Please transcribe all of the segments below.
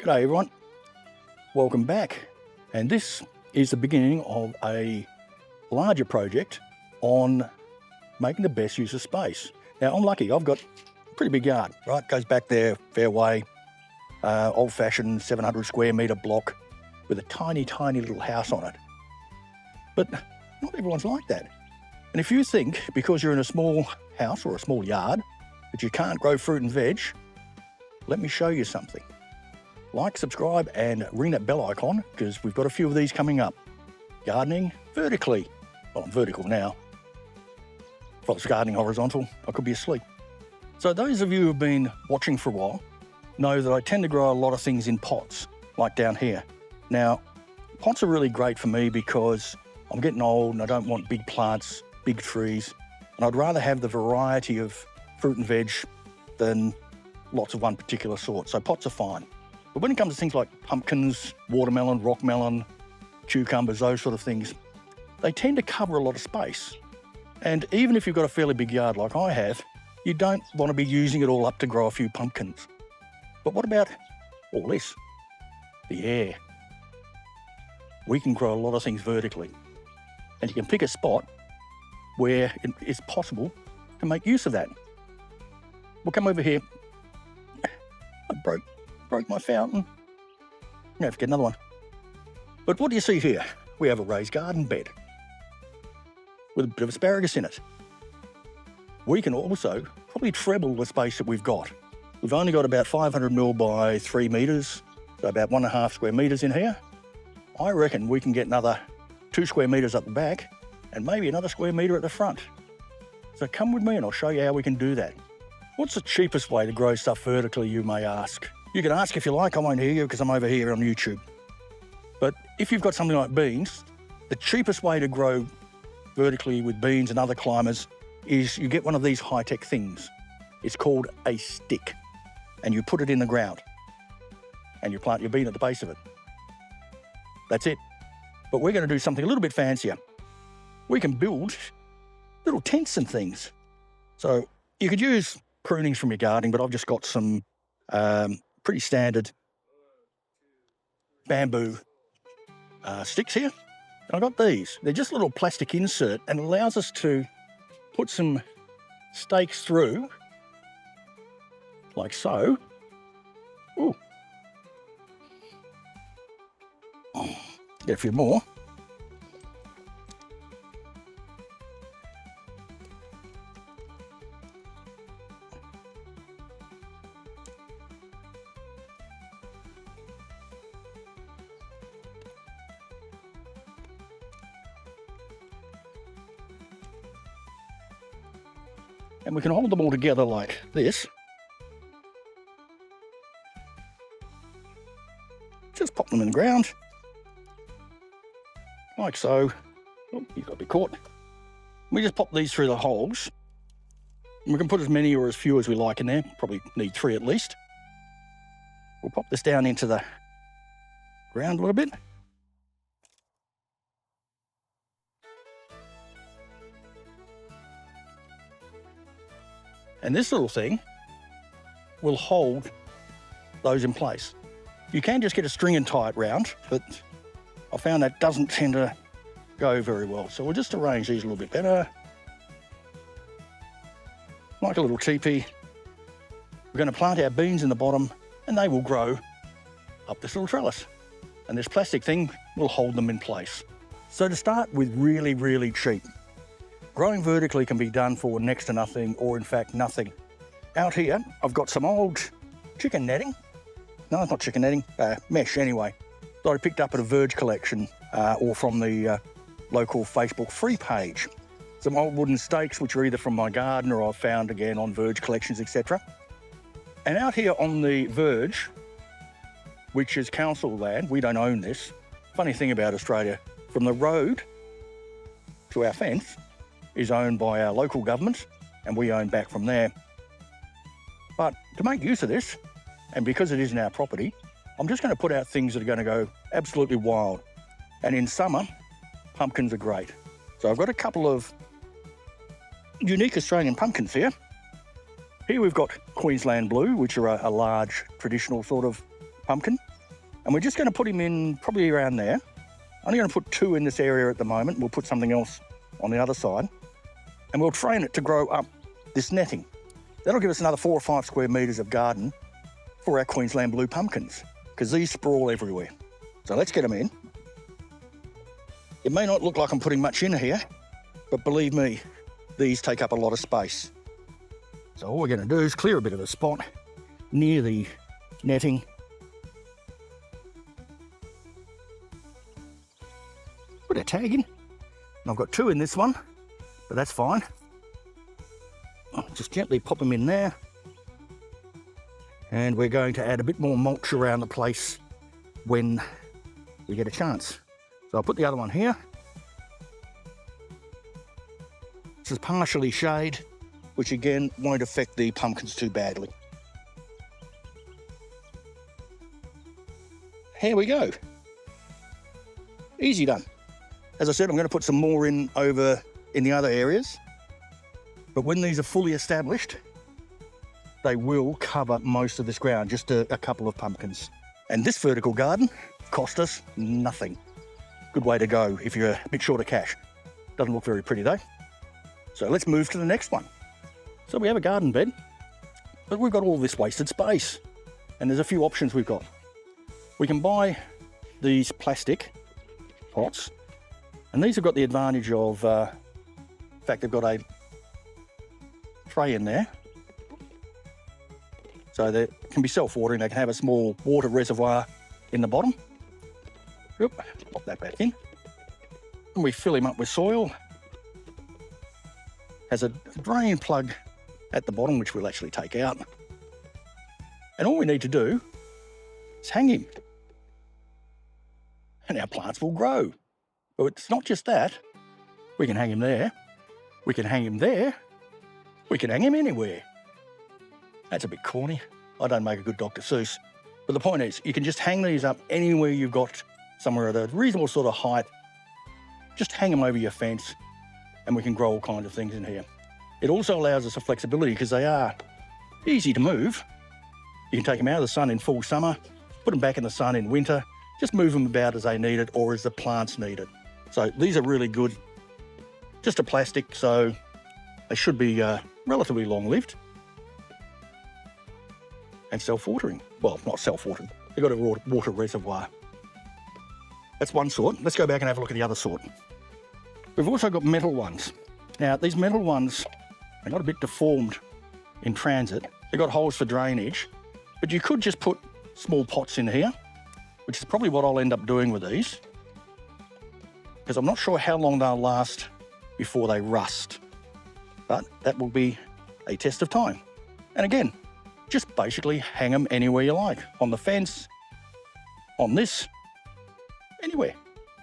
G'day everyone, welcome back, and this is the beginning of a larger project on making the best use of space. Now I'm lucky, I've got a pretty big yard, right? Goes back there, fair way, old-fashioned 700 square metre block with a tiny little house on it. But not everyone's like that. And if you think because you're in a small house or a small yard that you can't grow fruit and veg, let me show you something. Like, subscribe, and ring that bell icon because we've got a few of these coming up. Gardening vertically. Well, I'm vertical now. If I was gardening horizontal, I could be asleep. So those of you who have been watching for a while know that I tend to grow a lot of things in pots, like down here. Now, pots are really great for me because I'm getting old and I don't want big plants, big trees, and I'd rather have the variety of fruit and veg than lots of one particular sort. So pots are fine. But when it comes to things like pumpkins, watermelon, rockmelon, cucumbers, those sort of things, they tend to cover a lot of space. And even if you've got a fairly big yard like I have, you don't want to be using it all up to grow a few pumpkins. But what about all this? The air. We can grow a lot of things vertically. And you can pick a spot where it is possible to make use of that. We'll come over here. I broke my fountain. I'm going to have to get another one. But what do you see here? We have a raised garden bed with a bit of asparagus in it. We can also probably treble the space that we've got. We've only got about 500 mil by 3 metres, so about 1.5 square metres in here. I reckon we can get another 2 square metres up the back and maybe another square metre at the front. So come with me and I'll show you how we can do that. What's the cheapest way to grow stuff vertically, you may ask? You can ask if you like, I won't hear you because I'm over here on YouTube. But if you've got something like beans, the cheapest way to grow vertically with beans and other climbers is you get one of these high-tech things. It's called a stick, and you put it in the ground and you plant your bean at the base of it. That's it. But we're going to do something a little bit fancier. We can build little tents and things. So you could use prunings from your gardening, but I've just got some pretty standard bamboo sticks here. And I've got these. They're just a little plastic insert and allows us to put some stakes through, like so. Ooh. Get a few more. And we can hold them all together like this. Just pop them in the ground. Like so. Oh, you've got to be caught. We just pop these through the holes. And we can put as many or as few as we like in there. Probably need 3 at least. We'll pop this down into the ground a little bit. And this little thing will hold those in place. You can just get a string and tie it round, but I found that doesn't tend to go very well. So we'll just arrange these a little bit better. Like a little teepee. We're going to plant our beans in the bottom and they will grow up this little trellis. And this plastic thing will hold them in place. So to start with really cheap, growing vertically can be done for next to nothing or in fact nothing. Out here, I've got some old chicken netting. No, it's not chicken netting, mesh anyway. That I picked up at a Verge collection or from the local Facebook free page. Some old wooden stakes which are either from my garden or I've found again on Verge collections, etc. And out here on the Verge, which is council land, we don't own this. Funny thing about Australia, from the road to our fence is owned by our local government and we own back from there. But to make use of this, and because it isn't our property, I'm just going to put out things that are going to go absolutely wild. And in summer, pumpkins are great. So I've got a couple of unique Australian pumpkins here. Here we've got Queensland Blue, which are a large traditional sort of pumpkin. And we're just going to put him in probably around there. Only going to put 2 in this area at the moment. We'll put something else on the other side. And we'll train it to grow up this netting. That'll give us another 4 or 5 square metres of garden for our Queensland blue pumpkins, because these sprawl everywhere. So let's get them in. It may not look like I'm putting much in here, but believe me, these take up a lot of space. So all we're going to do is clear a bit of the spot near the netting. Put a tag in. And I've got 2 in this one, but that's fine. I'll just gently pop them in there. And we're going to add a bit more mulch around the place when we get a chance. So I'll put the other one here. This is partially shade, which again won't affect the pumpkins too badly. Here we go. Easy done. As I said, I'm going to put some more in over in the other areas. But when these are fully established, they will cover most of this ground, just a couple of pumpkins. And this vertical garden cost us nothing. Good way to go if you're a bit short of cash. Doesn't look very pretty though. So let's move to the next one. So we have a garden bed, but we've got all this wasted space. And there's a few options we've got. We can buy these plastic pots, and these have got the advantage of, in fact, they've got a tray in there. So they can be self-watering. They can have a small water reservoir in the bottom. Oop, pop that back in. And we fill him up with soil. Has a drain plug at the bottom, which we'll actually take out. And all we need to do is hang him. And our plants will grow. But it's not just that. We can hang him there. We can hang him there. We can hang him anywhere. That's a bit corny. I don't make a good Dr. Seuss. But the point is, you can just hang these up anywhere you've got somewhere at a reasonable sort of height. Just hang them over your fence, and we can grow all kinds of things in here. It also allows us a flexibility because they are easy to move. You can take them out of the sun in full summer, put them back in the sun in winter, just move them about as they need it or as the plants need it. So these are really good. Just a plastic, so they should be relatively long-lived. And self-watering. Well, not self-watering. They've got a water reservoir. That's one sort. Let's go back and have a look at the other sort. We've also got metal ones. Now, these metal ones are got a bit deformed in transit. They've got holes for drainage, but you could just put small pots in here, which is probably what I'll end up doing with these, because I'm not sure how long they'll last before they rust. But that will be a test of time. And again, just basically hang them anywhere you like. On the fence, on this, anywhere.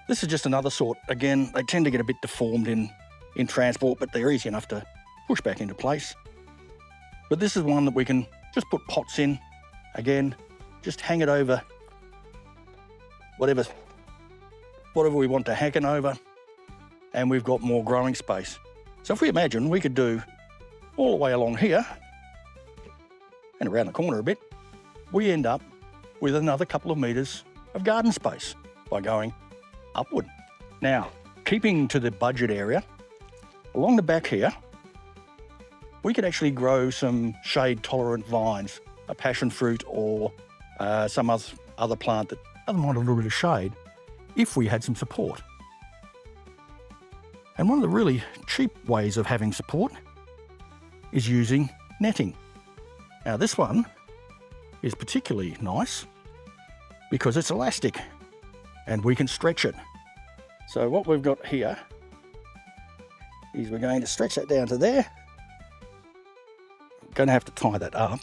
This is just another sort. Again, they tend to get a bit deformed in transport, but they're easy enough to push back into place. But this is one that we can just put pots in. Again, just hang it over whatever we want to hang it over, and we've got more growing space. So if we imagine we could do all the way along here and around the corner a bit, we end up with another couple of metres of garden space by going upward. Now, keeping to the budget area, along the back here, we could actually grow some shade-tolerant vines, a passion fruit or some other plant that doesn't mind a little bit of shade, if we had some support. And one of the really cheap ways of having support is using netting. Now this one is particularly nice because it's elastic and we can stretch it. So what we've got here is we're going to stretch that down to there. I'm going to have to tie that up.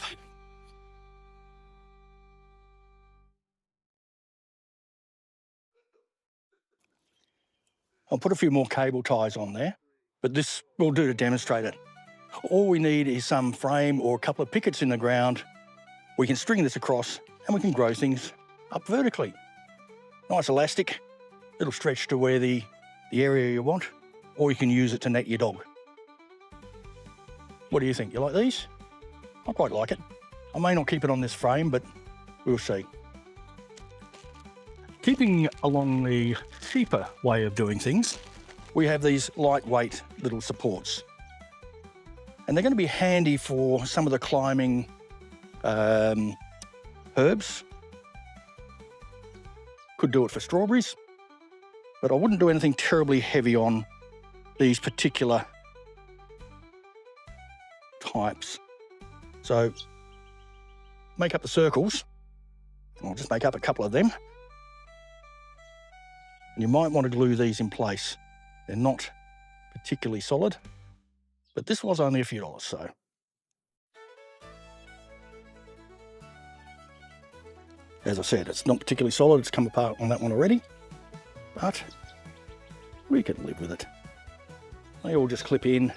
I'll put a few more cable ties on there, but this will do to demonstrate it. All we need is some frame or a couple of pickets in the ground. We can string this across and we can grow things up vertically. Nice elastic. It'll stretch to where the area you want, or you can use it to net your dog. What do you think? You like these? I quite like it. I may not keep it on this frame, but we'll see. Keeping along the cheaper way of doing things, we have these lightweight little supports. And they're going to be handy for some of the climbing herbs. Could do it for strawberries, but I wouldn't do anything terribly heavy on these particular types. So make up the circles. I'll just make up a couple of them. And you might want to glue these in place. They're not particularly solid, but this was only a few dollars, so. As I said, it's not particularly solid. It's come apart on that one already, but we can live with it. They all just clip in.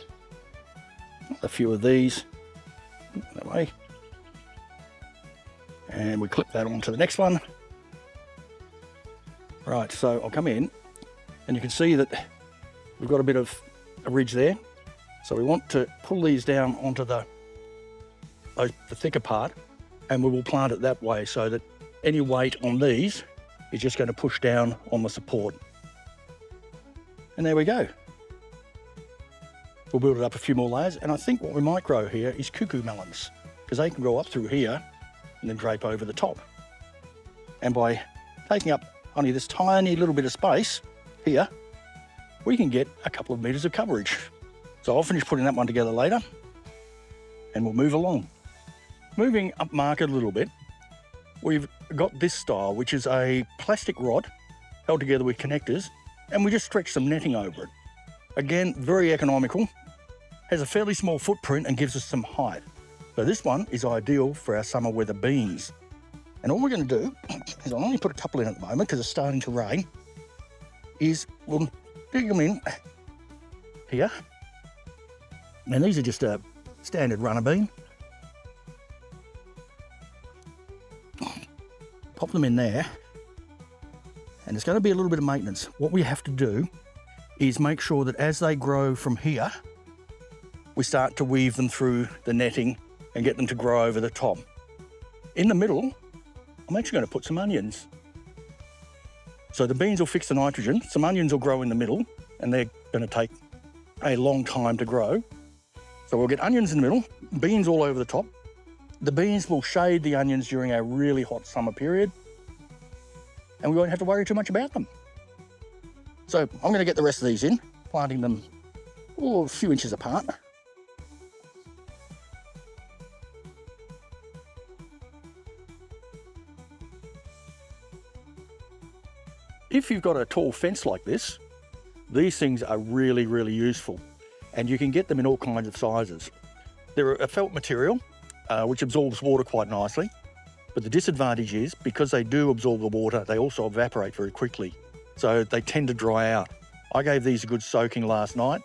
A few of these that way. And we clip that onto the next one. Right, so I'll come in and you can see that we've got a bit of a ridge there. So we want to pull these down onto the thicker part, and we will plant it that way so that any weight on these is just going to push down on the support. And there we go. We'll build it up a few more layers, and I think what we might grow here is cuckoo melons, because they can grow up through here and then drape over the top. And by taking up only this tiny little bit of space here, we can get a couple of meters of coverage. So I'll finish putting that one together later, and we'll move along. Moving up market a little bit, we've got this style, which is a plastic rod held together with connectors, and we just stretch some netting over it. Again, very economical, has a fairly small footprint and gives us some height. So this one is ideal for our summer weather beans. And all we're going to do is, I'll only put a couple in at the moment because it's starting to rain, is we'll dig them in here. And these are just a standard runner bean. Pop them in there. And it's going to be a little bit of maintenance. What we have to do is make sure that as they grow from here, we start to weave them through the netting and get them to grow over the top. In the middle, I'm actually going to put some onions. So the beans will fix the nitrogen, some onions will grow in the middle, and they're going to take a long time to grow. So we'll get onions in the middle, beans all over the top. The beans will shade the onions during our really hot summer period, and we won't have to worry too much about them. So I'm going to get the rest of these in, planting them a few inches apart. If you've got a tall fence like this, these things are really, really useful, and you can get them in all kinds of sizes. They're a felt material, which absorbs water quite nicely, but the disadvantage is because they do absorb the water, they also evaporate very quickly, so they tend to dry out. I gave these a good soaking last night,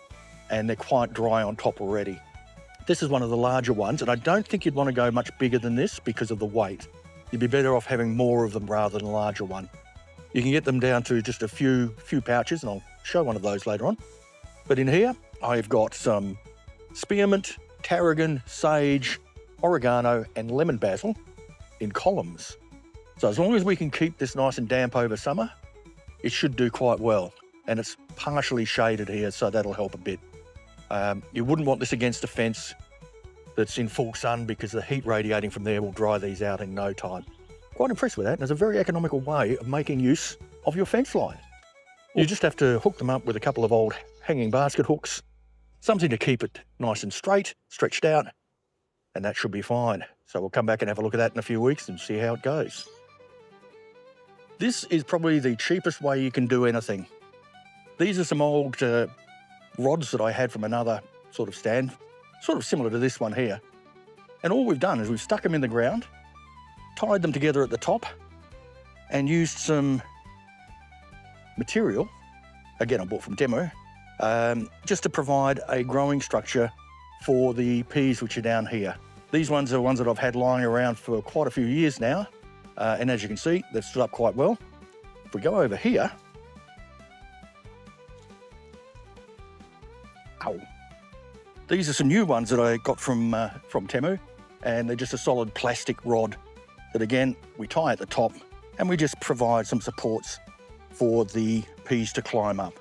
and they're quite dry on top already. This is one of the larger ones, and I don't think you'd want to go much bigger than this because of the weight. You'd be better off having more of them rather than a larger one. You can get them down to just a few pouches, and I'll show one of those later on. But in here, I've got some spearmint, tarragon, sage, oregano, and lemon basil in columns. So as long as we can keep this nice and damp over summer, it should do quite well. And it's partially shaded here, so that'll help a bit. You wouldn't want this against a fence that's in full sun because the heat radiating from there will dry these out in no time. Quite impressed with that, and it's a very economical way of making use of your fence line. You just have to hook them up with a couple of old hanging basket hooks, something to keep it nice and straight, stretched out, and that should be fine. So we'll come back and have a look at that in a few weeks and see how it goes. This is probably the cheapest way you can do anything. These are some old rods that I had from another sort of stand, sort of similar to this one here. And all we've done is we've stuck them in the ground, tied them together at the top, and used some material, again I bought from Temu, just to provide a growing structure for the peas which are down here. These ones are ones that I've had lying around for quite a few years now, and as you can see, they've stood up quite well. If we go over here, these are some new ones that I got from Temu, and they're just a solid plastic rod that, again, we tie at the top and we just provide some supports for the peas to climb up.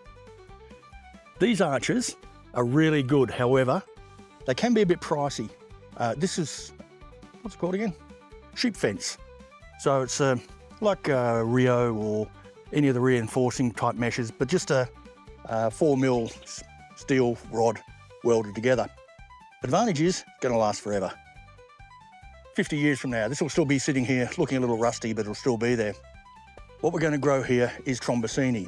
These arches are really good, however, they can be a bit pricey. This is, what's it called again? Sheep fence. So it's like Rio or any of the reinforcing type meshes, but just a 4mm steel rod welded together. Advantage is, it's going to last forever. 50 years from now, this will still be sitting here looking a little rusty, but it'll still be there. What we're going to grow here is Trombosini.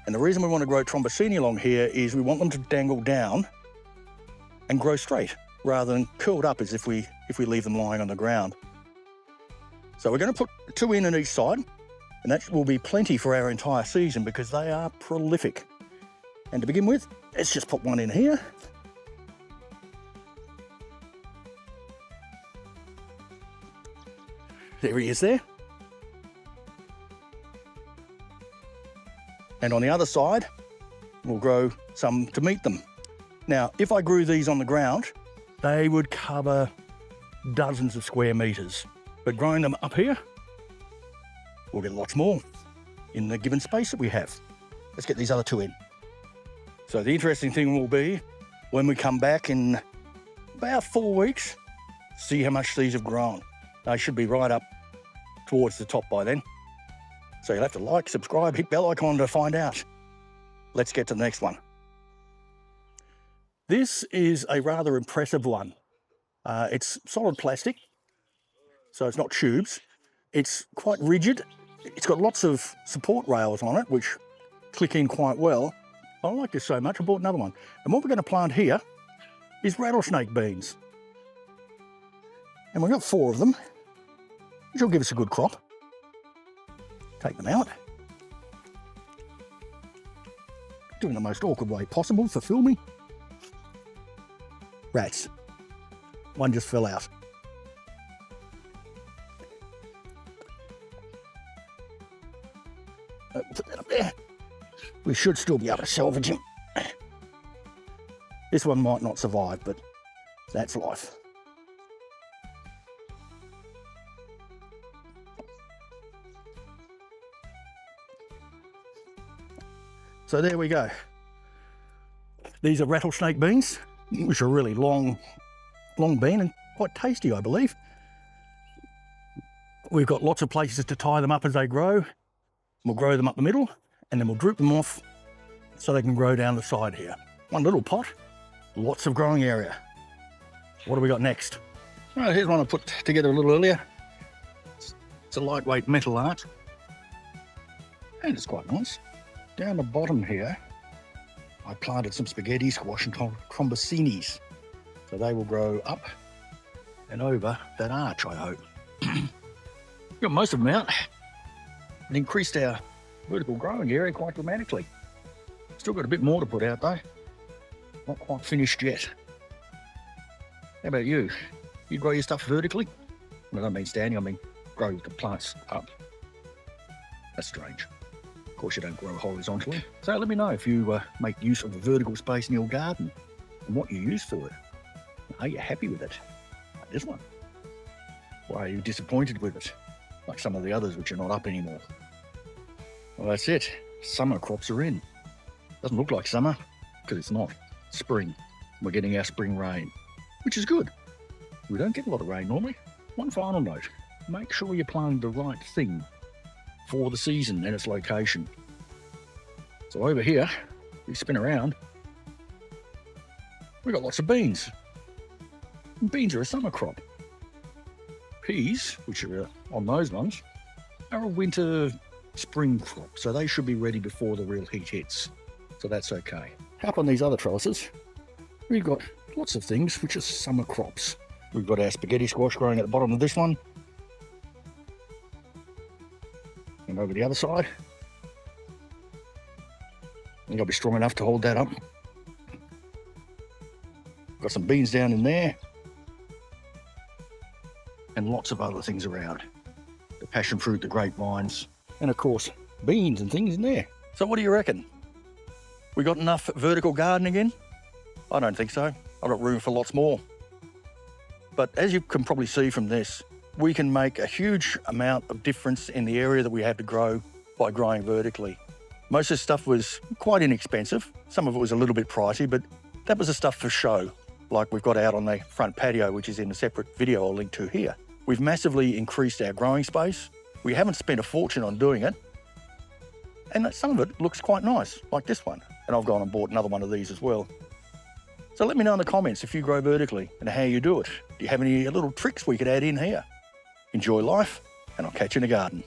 And the reason we want to grow Trombosini along here is we want them to dangle down and grow straight, rather than curled up as if we leave them lying on the ground. So we're going to put 2 in on each side, and that will be plenty for our entire season because they are prolific. And to begin with, let's just put 1 in here. There he is there. And on the other side, we'll grow some to meet them. Now, if I grew these on the ground, they would cover dozens of square meters. But growing them up here, we'll get lots more in the given space that we have. Let's get these other 2 in. So the interesting thing will be when we come back in about 4 weeks, see how much these have grown. They should be right up towards the top by then. So you'll have to like, subscribe, hit bell icon to find out. Let's get to the next one. This is a rather impressive one. It's solid plastic, so it's not tubes. It's quite rigid. It's got lots of support rails on it, which click in quite well. I like this so much, I bought another one. And what we're going to plant here is rattlesnake beans. And we've got 4 of them, which will give us a good crop. Take them out. Doing the most awkward way possible for filming. Rats. One just fell out. Put that up there. We should still be able to salvage him. This one might not survive, but that's life. So there we go. These are rattlesnake beans, which are really long bean and quite tasty, I believe. We've got lots of places to tie them up as they grow. We'll grow them up the middle and then we'll droop them off so they can grow down the side here. One little pot, lots of growing area. What do we got next? All right, here's one I put together a little earlier. It's a lightweight metal art and it's quite nice. Down the bottom here, I planted some spaghetti squash and trombosinis. So they will grow up and over that arch, I hope. Got most of them out and increased our vertical growing area quite dramatically. Still got a bit more to put out though. Not quite finished yet. How about you? You grow your stuff vertically? I don't mean standing, I mean grow the plants up. That's strange. Of course, you don't grow horizontally. So let me know if you make use of the vertical space in your garden and what you use for it. Are you happy with it? Like this one. Why are you disappointed with it? Like some of the others which are not up anymore. Well, that's it. Summer crops are in. Doesn't look like summer because it's not. Spring. We're getting our spring rain, which is good. We don't get a lot of rain normally. One final note. Make sure you're planting the right thing for the season and its location. So over here, we spin around, we've got lots of beans. And beans are a summer crop. Peas, which are on those ones, are a winter spring crop, so they should be ready before the real heat hits. So that's okay. Up on these other trellises, we've got lots of things which are summer crops. We've got our spaghetti squash growing at the bottom of this one. And over the other side, I think I'll be strong enough to hold that up. Got some beans down in there. And lots of other things around. The passion fruit, the grapevines, and of course, beans and things in there. So what do you reckon? We got enough vertical garden again? I don't think so. I've got room for lots more. But as you can probably see from this, we can make a huge amount of difference in the area that we have to grow by growing vertically. Most of the stuff was quite inexpensive. Some of it was a little bit pricey, but that was the stuff for show, like we've got out on the front patio, which is in a separate video I'll link to here. We've massively increased our growing space. We haven't spent a fortune on doing it. And some of it looks quite nice, like this one. And I've gone and bought another one of these as well. So let me know in the comments if you grow vertically and how you do it. Do you have any little tricks we could add in here? Enjoy life, and I'll catch you in the garden.